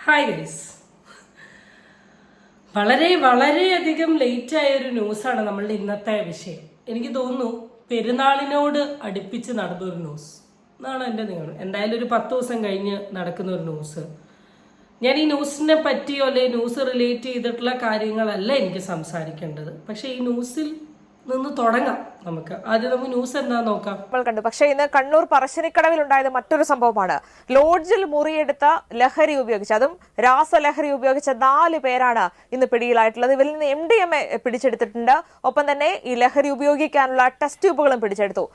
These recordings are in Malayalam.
ഹായ് ഗൈസ്, വളരെയധികം ലേറ്റായൊരു ന്യൂസാണ് നമ്മളുടെ ഇന്നത്തെ വിഷയം. എനിക്ക് തോന്നുന്നു പെരുന്നാളിനോട് അടുപ്പിച്ച് നടന്നൊരു ന്യൂസ് എന്നാണ് എൻ്റെ നിഗമനം. എന്തായാലും ഒരു 10 ദിവസം കഴിഞ്ഞ് നടക്കുന്ന ഒരു ന്യൂസ്. ഞാൻ ഈ ന്യൂസിനെ പറ്റിയോ അല്ലെങ്കിൽ ന്യൂസ് റിലേറ്റ് ചെയ്തിട്ടുള്ള കാര്യങ്ങളല്ല എനിക്ക് സംസാരിക്കേണ്ടത്. പക്ഷേ ഈ ന്യൂസിൽ നിന്ന് തുടങ്ങാം. ആദ്യം നമുക്ക് ന്യൂസ് എന്താ നോക്കാം. നമ്മൾ കണ്ടു. പക്ഷേ ഇന്ന് കണ്ണൂർ പറശ്ശിനിക്കടവിൽ ഉണ്ടായത് മറ്റൊരു സംഭവമാണ്. ലോഡ്ജിൽ മുറിയെടുത്ത ലഹരി ഉപയോഗിച്ച്, അതും രാസലഹരി ഉപയോഗിച്ച 4 പേരാണ് ഇന്ന് പിടിയിലായിട്ടുള്ളത്. ഇവരിൽ നിന്ന് MDMA പിടിച്ചെടുത്തിട്ടുണ്ട്. ഒപ്പം തന്നെ ഈ ലഹരി ഉപയോഗിക്കാനുള്ള ടെസ്റ്റ് ട്യൂബുകളും പിടിച്ചെടുത്തു.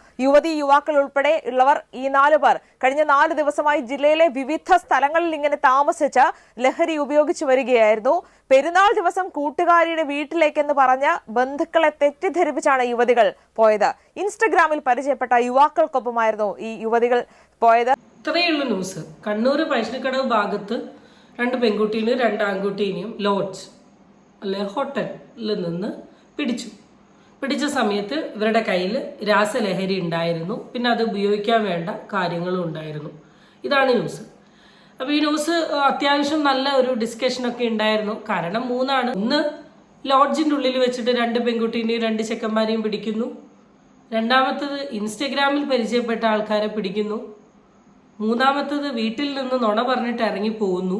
യുവാക്കൾ ഉൾപ്പെടെ ഉള്ളവർ, ഈ 4 പേർ കഴിഞ്ഞ 4 ദിവസമായി ജില്ലയിലെ വിവിധ സ്ഥലങ്ങളിൽ ഇങ്ങനെ താമസിച്ച് ലഹരി ഉപയോഗിച്ചു വരികയായിരുന്നു. പെരുന്നാൾ ദിവസം കൂട്ടുകാരിയുടെ വീട്ടിലേക്കെന്ന് പറഞ്ഞ ബന്ധുക്കളെ തെറ്റിദ്ധരിപ്പിച്ചാണ് യുവതികൾ പോയത്. ഇൻസ്റ്റഗ്രാമിൽ പരിചയപ്പെട്ട യുവാക്കൾക്കൊപ്പമായിരുന്നു ഈ യുവതികൾ പോയത്. ഇത്രയുള്ള ന്യൂസ്. കണ്ണൂർ പറശ്ശിനിക്കടവ് ഭാഗത്ത് 2 പെൺകുട്ടീനെയും 2 ആൺകുട്ടീനെയും ലോഡ്ജ് അല്ലെ ഹോട്ടലിൽ നിന്ന് പിടിച്ച സമയത്ത് ഇവരുടെ കയ്യിൽ രാസലഹരി ഉണ്ടായിരുന്നു. പിന്നെ അത് ഉപയോഗിക്കാൻ വേണ്ട കാര്യങ്ങളും ഉണ്ടായിരുന്നു. ഇതാണ് ന്യൂസ്. അപ്പോൾ ഈ ന്യൂസ് അത്യാവശ്യം നല്ല ഒരു ഡിസ്കഷനൊക്കെ ഉണ്ടായിരുന്നു. കാരണം 3 ഒന്ന് ലോഡ്ജിൻ്റെ ഉള്ളിൽ വെച്ചിട്ട് 2 പെൺകുട്ടീനെയും 2 ചെക്കന്മാരെയും പിടിക്കുന്നു. രണ്ടാമത്തത് ഇൻസ്റ്റഗ്രാമിൽ പരിചയപ്പെട്ട ആൾക്കാരെ പിടിക്കുന്നു. മൂന്നാമത്തത് വീട്ടിൽ നിന്ന് നുണ പറഞ്ഞിട്ട് ഇറങ്ങി പോകുന്നു.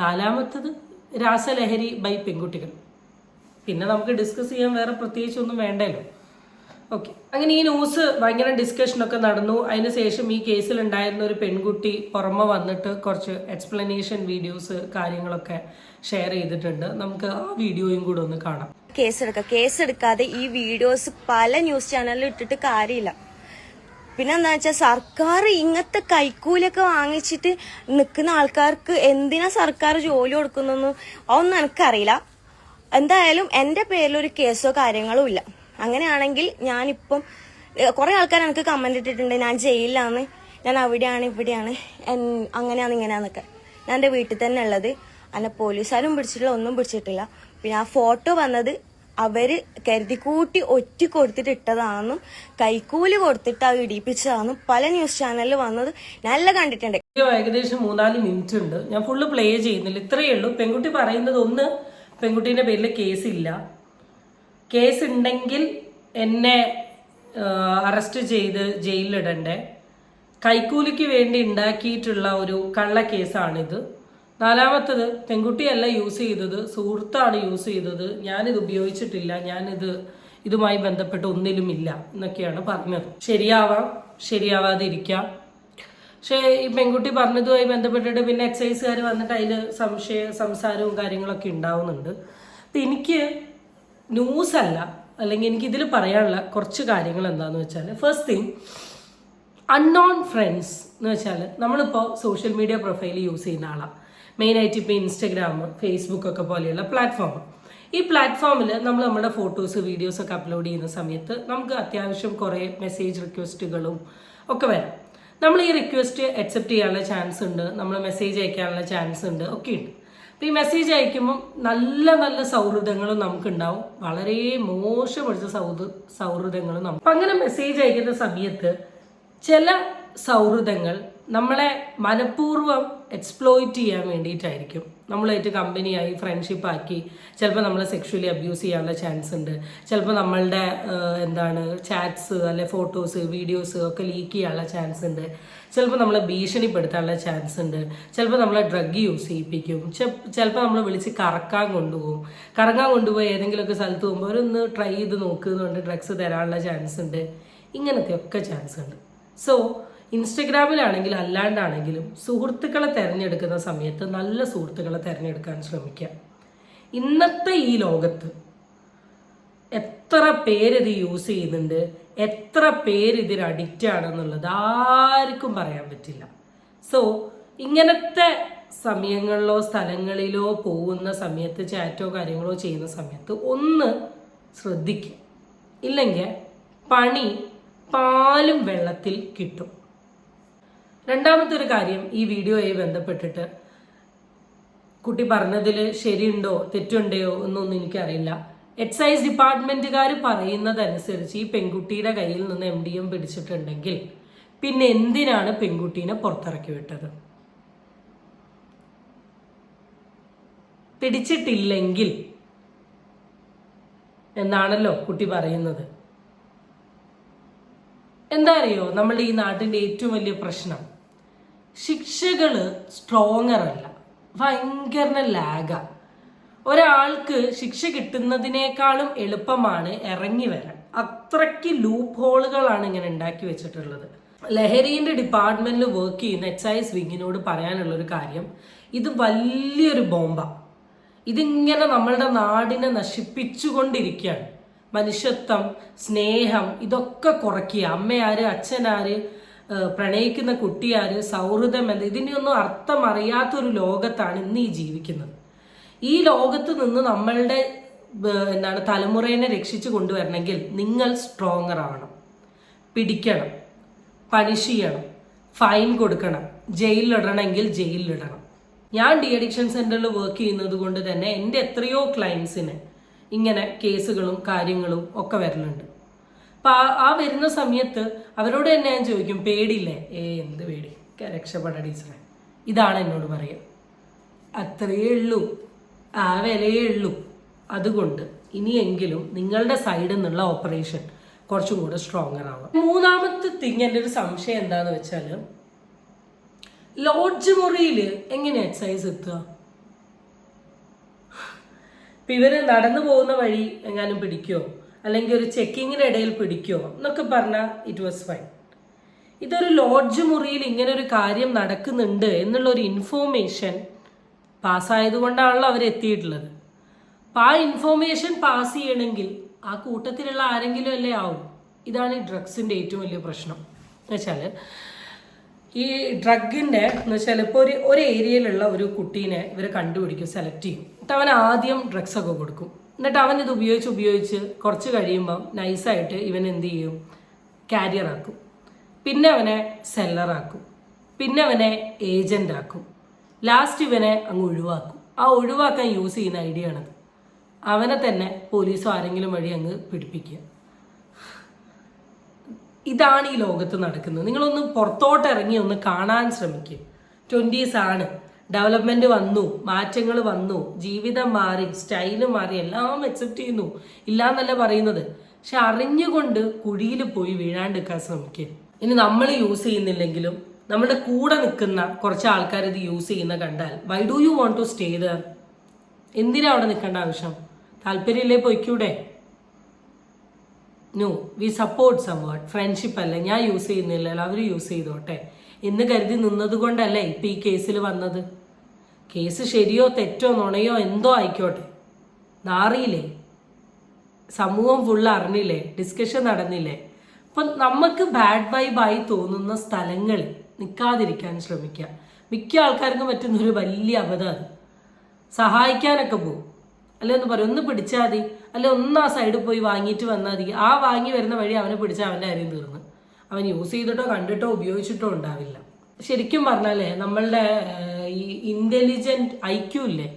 4മത്തത് രാസലഹരി ബൈ പെൺകുട്ടികൾ. പിന്നെ നമുക്ക് ഡിസ്കസ് ചെയ്യാൻ വേറെ പ്രത്യേകിച്ചൊന്നും വേണ്ടല്ലോ. ഓക്കെ, അങ്ങനെ ഈ ന്യൂസ് ഭയങ്കര ഡിസ്കഷനൊക്കെ നടന്നു. അതിനുശേഷം ഈ കേസിലുണ്ടായിരുന്ന ഒരു പെൺകുട്ടി പുറമെ വന്നിട്ട് കുറച്ച് എക്സ്പ്ലനേഷൻ വീഡിയോസ് കാര്യങ്ങളൊക്കെ ഷെയർ ചെയ്തിട്ടുണ്ട്. നമുക്ക് ആ വീഡിയോയും കൂടെ ഒന്ന് കാണാം. കേസെടുക്കാതെ ഈ വീഡിയോസ് പല ന്യൂസ് ചാനലിൽ ഇട്ടിട്ട് കാര്യമില്ല. പിന്നെ എന്താ വെച്ചാൽ സർക്കാർ ഇങ്ങനത്തെ കൈക്കൂലൊക്കെ വാങ്ങിച്ചിട്ട് നിൽക്കുന്ന ആൾക്കാർക്ക് എന്തിനാ സർക്കാർ ജോലി കൊടുക്കുന്നൊന്നും അതൊന്നും എനിക്കറിയില്ല. എന്തായാലും എന്റെ പേരിലൊരു കേസോ കാര്യങ്ങളോ ഇല്ല. അങ്ങനെയാണെങ്കിൽ ഞാനിപ്പം കുറെ ആൾക്കാർ എനിക്ക് കമന്റ് ഇട്ടിട്ടുണ്ട്, ഞാൻ ജയിലിലാണ്, ഞാൻ അവിടെയാണ് ഇവിടെയാണ്, അങ്ങനെയാണ് ഇങ്ങനെയാന്നൊക്കെ. ഞാൻ എന്റെ വീട്ടിൽ തന്നെ ഉള്ളത്. അല്ല പോലീസുകാരും പിടിച്ചിട്ടില്ല, ഒന്നും പിടിച്ചിട്ടില്ല. പിന്നെ ആ ഫോട്ടോ വന്നത് അവര് കരുതിക്കൂട്ടി ഒറ്റ കൊടുത്തിട്ട് ഇട്ടതാണെന്നും കൈക്കൂലി കൊടുത്തിട്ട് അത് ഇടിപ്പിച്ചതാണെന്നും പല ന്യൂസ് ചാനലിൽ വന്നത് നല്ല കണ്ടിട്ടുണ്ട്. ഏകദേശം 3-4 മിനിറ്റ് ഉണ്ട്. ഞാൻ ഫുള്ള് പ്ലേ ചെയ്യുന്നില്ല. ഇത്രയേ ഉള്ളൂ. പെൺകുട്ടി പറയുന്നത്, ഒന്ന്, പെൺകുട്ടീൻ്റെ പേരിൽ കേസില്ല, കേസ് ഉണ്ടെങ്കിൽ എന്നെ അറസ്റ്റ് ചെയ്ത് ജയിലിലിടണ്ടേ, കൈക്കൂലിക്ക് വേണ്ടി ഉണ്ടാക്കിയിട്ടുള്ള ഒരു കള്ള കേസാണിത്. 4മത്തത് പെൺകുട്ടിയല്ല യൂസ് ചെയ്തത്, സുഹൃത്താണ് യൂസ് ചെയ്തത്, ഞാനിത് ഉപയോഗിച്ചിട്ടില്ല, ഇതുമായി ബന്ധപ്പെട്ട് ഒന്നിലുമില്ല എന്നൊക്കെയാണ് പറഞ്ഞത്. ശരിയാവാം, ശരിയാവാതിരിക്കാം. പക്ഷേ ഈ പെൺകുട്ടി പറഞ്ഞതുമായി ബന്ധപ്പെട്ടിട്ട് പിന്നെ എക്സൈസുകാർ വന്നിട്ട് അതിൽ സംസാരവും കാര്യങ്ങളൊക്കെ ഉണ്ടാവുന്നുണ്ട്. അപ്പം എനിക്ക് ന്യൂസല്ല, അല്ലെങ്കിൽ എനിക്കിതിൽ പറയാനുള്ള കുറച്ച് കാര്യങ്ങൾ എന്താണെന്ന് വെച്ചാൽ, ഫസ്റ്റ് തിങ്, അൺനോൺ ഫ്രണ്ട്സ് എന്ന് വെച്ചാൽ നമ്മളിപ്പോൾ സോഷ്യൽ മീഡിയ പ്രൊഫൈൽ യൂസ് ചെയ്യുന്ന ആളാണ്. മെയിനായിട്ട് ഇപ്പോൾ ഇൻസ്റ്റഗ്രാം, ഫേസ്ബുക്ക് ഒക്കെ പോലെയുള്ള പ്ലാറ്റ്ഫോം. ഈ പ്ലാറ്റ്ഫോമിൽ നമ്മൾ നമ്മുടെ ഫോട്ടോസ് വീഡിയോസ് ഒക്കെ അപ്ലോഡ് ചെയ്യുന്ന സമയത്ത് നമുക്ക് അത്യാവശ്യം കുറേ മെസ്സേജ് റിക്വസ്റ്റുകളും ഒക്കെ വരാം. നമ്മൾ ഈ റിക്വസ്റ്റ് അക്സെപ്റ്റ് ചെയ്യാനുള്ള ചാൻസ് ഉണ്ട്, നമ്മൾ മെസ്സേജ് അയക്കാനുള്ള ചാൻസ് ഉണ്ട്, ഒക്കെ ഉണ്ട്. അപ്പോൾ ഈ മെസ്സേജ് അയക്കുമ്പം നല്ല സൗഹൃദങ്ങളും നമുക്കുണ്ടാവും, വളരെ മോശം പിടിച്ച സൗഹൃദങ്ങളും നമുക്ക്. അപ്പം അങ്ങനെ മെസ്സേജ് അയക്കുന്ന സമയത്ത് ചില സൗഹൃദങ്ങൾ നമ്മളെ മനഃപൂർവ്വം എക്സ്പ്ലോയിറ്റ് ചെയ്യാൻ വേണ്ടിയിട്ടായിരിക്കും. നമ്മളായിട്ട് കമ്പനിയായി ഫ്രണ്ട്ഷിപ്പാക്കി ചിലപ്പോൾ നമ്മളെ സെക്ഷുവലി അബ്യൂസ് ചെയ്യാനുള്ള ചാൻസ് ഉണ്ട്. ചിലപ്പോൾ നമ്മളുടെ ചാറ്റ്സ് അല്ലെ ഫോട്ടോസ് വീഡിയോസ് ഒക്കെ ലീക്ക് ചെയ്യാനുള്ള ചാൻസ് ഉണ്ട്. ചിലപ്പോൾ നമ്മളെ ഭീഷണിപ്പെടുത്താനുള്ള ചാൻസ് ഉണ്ട്. ചിലപ്പോൾ നമ്മളെ ഡ്രഗ് യൂസ് ചെയ്യിപ്പിക്കും. ചിലപ്പോൾ നമ്മൾ വിളിച്ച് കറങ്ങാൻ കൊണ്ടുപോയി ഏതെങ്കിലുമൊക്കെ സ്ഥലത്ത് പോകുമ്പോൾ അവരൊന്ന് ട്രൈ ചെയ്ത് നോക്കുന്നുണ്ട്, ഡ്രഗ്സ് തരാനുള്ള ചാൻസ് ഉണ്ട്. ഇങ്ങനത്തെ ഒക്കെ ചാൻസ് ഉണ്ട്. സോ ഇൻസ്റ്റഗ്രാമിലാണെങ്കിലും അല്ലാണ്ടാണെങ്കിലും സുഹൃത്തുക്കളെ തിരഞ്ഞെടുക്കുന്ന സമയത്ത് നല്ല സുഹൃത്തുക്കളെ തിരഞ്ഞെടുക്കാൻ ശ്രമിക്കുക. ഇന്നത്തെ ഈ ലോകത്ത് എത്ര പേരിത് യൂസ് ചെയ്യുന്നുണ്ട്, എത്ര പേര് ഇതിന് അഡിക്റ്റ് ആണെന്നുള്ളത് ആർക്കും പറയാൻ പറ്റില്ല. സോ ഇങ്ങനത്തെ സമയങ്ങളിലോ സ്ഥലങ്ങളിലോ പോകുന്ന സമയത്ത് ചാറ്റോ കാര്യങ്ങളോ ചെയ്യുന്ന സമയത്ത് ഒന്ന് ശ്രദ്ധിക്കുക. ഇല്ലെങ്കിൽ പണി പാലും വെള്ളത്തിൽ കിട്ടും. രണ്ടാമത്തെ ഒരു കാര്യം, ഈ വീഡിയോയെ ബന്ധപ്പെട്ടിട്ട് കുട്ടി പറഞ്ഞതിൽ ശരിയുണ്ടോ തെറ്റുണ്ടോ എന്നൊന്നും എനിക്കറിയില്ല. എക്സൈസ് ഡിപ്പാർട്ട്മെന്റുകാർ പറയുന്നതനുസരിച്ച് ഈ പെൺകുട്ടിയുടെ കയ്യിൽ നിന്ന് MDM പിടിച്ചിട്ടുണ്ടെങ്കിൽ പിന്നെ എന്തിനാണ് പെൺകുട്ടീനെ പുറത്തിറക്കി വിട്ടത്? പിടിച്ചിട്ടില്ലെങ്കിൽ എന്നാണല്ലോ കുട്ടി പറയുന്നത്. എന്താ അറിയോ, നമ്മളുടെ ഈ നാട്ടിൻ്റെ ഏറ്റവും വലിയ പ്രശ്നം ശിക്ഷകൾ സ്ട്രോങ്ങർ അല്ല, ഭയങ്കര ലാഗ. ഒരാൾക്ക് ശിക്ഷ കിട്ടുന്നതിനേക്കാളും എളുപ്പമാണ് ഇറങ്ങി വരാൻ. അത്രയ്ക്ക് ലൂപ്പ് ഹോളുകളാണ് ഇങ്ങനെ ഉണ്ടാക്കി വെച്ചിട്ടുള്ളത്. ലഹരിന്റെ ഡിപ്പാർട്ട്മെന്റിൽ വർക്ക് ചെയ്യുന്ന എക്സൈസ് വിങ്ങിനോട് പറയാനുള്ളൊരു കാര്യം, ഇത് വലിയൊരു ബോംബാണ്. ഇതിങ്ങനെ നമ്മളുടെ നാടിനെ നശിപ്പിച്ചുകൊണ്ടിരിക്കുകയാണ്. മനുഷ്യത്വം, സ്നേഹം ഇതൊക്കെ കുറയ്ക്കുക. അമ്മയാര്, അച്ഛനാര്, പ്രണയിക്കുന്ന കുട്ടിയാര്, സൗഹൃദം എന്ത്, ഇതിൻ്റെയൊന്നും അർത്ഥം അറിയാത്തൊരു ലോകത്താണ് ഇന്ന് ഈ ജീവിക്കുന്നത്. ഈ ലോകത്ത് നിന്ന് നമ്മളുടെ തലമുറയെ രക്ഷിച്ചു കൊണ്ടുവരണമെങ്കിൽ നിങ്ങൾ സ്ട്രോങ്ങർ ആവണം. പിടിക്കണം, പണിഷ് ചെയ്യണം, ഫൈൻ കൊടുക്കണം, ജയിലിലിടണമെങ്കിൽ ജയിലിലിടണം. ഞാൻ ഡി അഡിക്ഷൻ സെന്ററിൽ വർക്ക് ചെയ്യുന്നത് കൊണ്ട് തന്നെ എൻ്റെ എത്രയോ ക്ലയൻസിന് ഇങ്ങനെ കേസുകളും കാര്യങ്ങളും ഒക്കെ വരലുണ്ട്. അപ്പം ആ വരുന്ന സമയത്ത് അവരോട് തന്നെ ഞാൻ ചോദിക്കും, പേടിയില്ലേ? എന്ത് പേടി, രക്ഷപ്പെടാ ടീച്ചറെ, ഇതാണ് എന്നോട് പറയുക. അത്രയേ ഉള്ളൂ, ആ വിലയേ ഉള്ളൂ. അതുകൊണ്ട് ഇനിയെങ്കിലും നിങ്ങളുടെ സൈഡിൽ നിന്നുള്ള ഓപ്പറേഷൻ കുറച്ചും കൂടെ സ്ട്രോങ്ങർ ആവാം. മൂന്നാമത്തെ തിങ്, എൻ്റെ ഒരു സംശയം എന്താന്ന് വെച്ചാൽ, ലോഡ്ജ് മുറിയിൽ എങ്ങനെ എക്സസൈസ് എത്തുക? ഇപ്പം ഇവര് നടന്നു പോകുന്ന വഴി എങ്ങാനും പിടിക്കോ, അല്ലെങ്കിൽ ഒരു ചെക്കിങ്ങിന്റെ ഇടയിൽ പിടിക്കോ എന്നൊക്കെ പറഞ്ഞാൽ ഇറ്റ് വാസ് ഫൈൻ. ഇതൊരു ലോഡ്ജ് മുറിയിൽ ഇങ്ങനെ ഒരു കാര്യം നടക്കുന്നുണ്ട് എന്നുള്ള ഒരു ഇൻഫോർമേഷൻ പാസ്സായത് കൊണ്ടാണല്ലോ അവരെത്തിയിട്ടുള്ളത്. അപ്പം ആ ഇൻഫോർമേഷൻ പാസ് ചെയ്യണമെങ്കിൽ ആ കൂട്ടത്തിലുള്ള ആരെങ്കിലും അല്ലേ ആവും. ഇതാണ് ഈ ഡ്രഗ്സിൻ്റെ ഏറ്റവും വലിയ പ്രശ്നം. എന്നുവെച്ചാൽ ഈ ഡ്രഗിൻ്റെ എന്ന് വെച്ചാൽ ഇപ്പോൾ ഒരു ഏരിയയിലുള്ള ഒരു കുട്ടീനെ ഇവർ കണ്ടുപിടിക്കും, സെലക്ട് ചെയ്യും. എന്നിട്ട് അവൻ ആദ്യം ഡ്രഗ്സൊക്കെ കൊടുക്കും. എന്നിട്ട് അവൻ ഇത് ഉപയോഗിച്ച് കുറച്ച് കഴിയുമ്പം നൈസായിട്ട് ഇവൻ എന്ത് ചെയ്യും, കാരിയർ ആക്കും. പിന്നെ അവനെ സെല്ലറാക്കും. പിന്നെ അവനെ ഏജൻ്റ് ആക്കും. ലാസ്റ്റ് ഇവനെ അങ്ങ് ഒഴിവാക്കും. ആ ഒഴിവാക്കാൻ യൂസ് ചെയ്യുന്ന ഐഡിയ ആണത്. അവനെ തന്നെ പോലീസോ ആരെങ്കിലും വഴി അങ്ങ് പിടിപ്പിക്കുക. ഇതാണ് ഈ ലോകത്ത് നടക്കുന്നത്. നിങ്ങളൊന്ന് പുറത്തോട്ട് ഇറങ്ങി ഒന്ന് കാണാൻ ശ്രമിക്കുക. 20s ആണ്, ഡെവലപ്മെന്റ് വന്നു, മാറ്റങ്ങൾ വന്നു, ജീവിതം മാറി, സ്റ്റൈല് മാറി, എല്ലാം അക്സെപ്റ്റ് ചെയ്യുന്നു, ഇല്ലാന്നല്ല പറയുന്നത്. പക്ഷെ അറിഞ്ഞുകൊണ്ട് കുഴിയിൽ പോയി വീഴാണ്ടിരിക്കാൻ ശ്രമിക്കുക. ഇനി നമ്മൾ യൂസ് ചെയ്യുന്നില്ലെങ്കിലും നമ്മുടെ കൂടെ നിൽക്കുന്ന കുറച്ച് ആൾക്കാർ ഇത് യൂസ് ചെയ്യുന്ന കണ്ടാൽ, why do you want to stay there? എന്തിനാ അവിടെ നിൽക്കേണ്ട ആവശ്യം? താല്പര്യമില്ലേ പോയിക്കൂടെ? No, we support somewhat. Friendship അല്ലേ, ഞാൻ യൂസ് ചെയ്യുന്നില്ലല്ലോ, അവർ യൂസ് ചെയ്തോട്ടെ എന്ന് കരുതി നിന്നത് കൊണ്ടല്ലേ ഇപ്പം ഈ കേസിൽ വന്നത്. കേസ് ശരിയോ തെറ്റോ നുണയോ എന്തോ ആയിക്കോട്ടെ, നാറിയില്ലേ, സമൂഹം ഫുള്ള് അറിഞ്ഞില്ലേ, ഡിസ്കഷൻ നടന്നില്ലേ. അപ്പം നമുക്ക് ബാഡ് വൈബായി തോന്നുന്ന സ്ഥലങ്ങളിൽ നിൽക്കാതിരിക്കാൻ ശ്രമിക്കുക. മിക്ക ആൾക്കാർക്കും പറ്റുന്നൊരു വലിയ അബദ്ധം അത്. സഹായിക്കാനൊക്കെ പോകും, അല്ലെ ഒന്ന് പറയും, ഒന്ന് പിടിച്ചാൽ മതി, അല്ലെ ഒന്ന് ആ സൈഡിൽ പോയി വാങ്ങിയിട്ട് വന്നാൽ മതി. ആ വാങ്ങി വരുന്ന വഴി അവനെ പിടിച്ചാൽ അവൻ്റെ കാര്യം തീർന്ന്. അവൻ യൂസ് ചെയ്തിട്ടോ കണ്ടിട്ടോ ഉപയോഗിച്ചിട്ടോ ഉണ്ടാവില്ല. ശരിക്കും പറഞ്ഞാലേ നമ്മളുടെ ഈ ഇൻ്റലിജൻറ്റ് ഐക്യു ഇല്ലേ,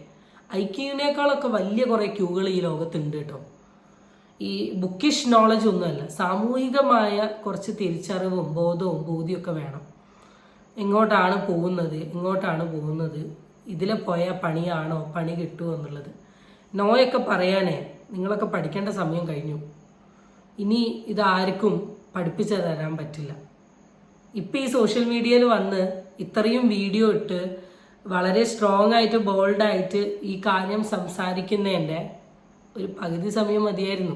ഐക്യുവിനേക്കാളൊക്കെ വലിയ കുറേ ക്യൂകൾ ഈ ലോകത്തുണ്ട് കേട്ടോ. ഈ ബുക്കിഷ് നോളജ് ഒന്നുമല്ല, സാമൂഹികമായ കുറച്ച് തിരിച്ചറിവും ബോധവും ബോധ്യമൊക്കെ വേണം. എങ്ങോട്ടാണ് പോകുന്നത്, ഇതിലെ പോയാൽ പണിയാണോ, പണി കിട്ടുമോ എന്നുള്ളത്. നോയൊക്കെ പറയാനേ നിങ്ങളൊക്കെ പഠിക്കേണ്ട സമയം കഴിഞ്ഞു. ഇനി ഇതാർക്കും പഠിപ്പിച്ചു തരാൻ പറ്റില്ല. ഇപ്പം ഈ സോഷ്യൽ മീഡിയയിൽ വന്ന് ഇത്രയും വീഡിയോ ഇട്ട് വളരെ സ്ട്രോങ് ആയിട്ട് ബോൾഡായിട്ട് ഈ കാര്യം സംസാരിക്കുന്നതിൻ്റെ ഒരു പകുതി സമയം മതിയായിരുന്നു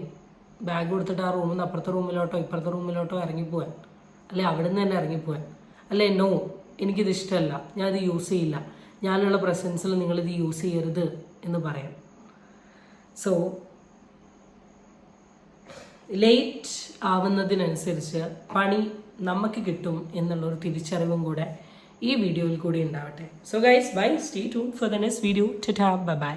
ബാഗ് കൊടുത്തിട്ട് ആ റൂമിൽ നിന്ന് അപ്പുറത്തെ റൂമിലോട്ടോ ഇപ്പുറത്തെ റൂമിലോട്ടോ ഇറങ്ങിപ്പോവാൻ, അല്ലെ അവിടെ നിന്ന് തന്നെ ഇറങ്ങിപ്പോവാൻ, അല്ലെ നോ എനിക്കിത് ഇഷ്ടമല്ല, ഞാനിത് യൂസ് ചെയ്യില്ല, ഞാനുള്ള പ്രസൻസിൽ നിങ്ങളിത് യൂസ് ചെയ്യരുത് എന്ന് പറയാം. സോ ലേറ്റ് ആവുന്നതിനനുസരിച്ച് പണി നമുക്ക് കിട്ടും എന്നുള്ളൊരു തിരിച്ചറിവും കൂടെ ഈ വീഡിയോയിൽ കൂടി ഉണ്ടാവട്ടെ. So guys, bye, stay tuned for the next video. Tata, bye by.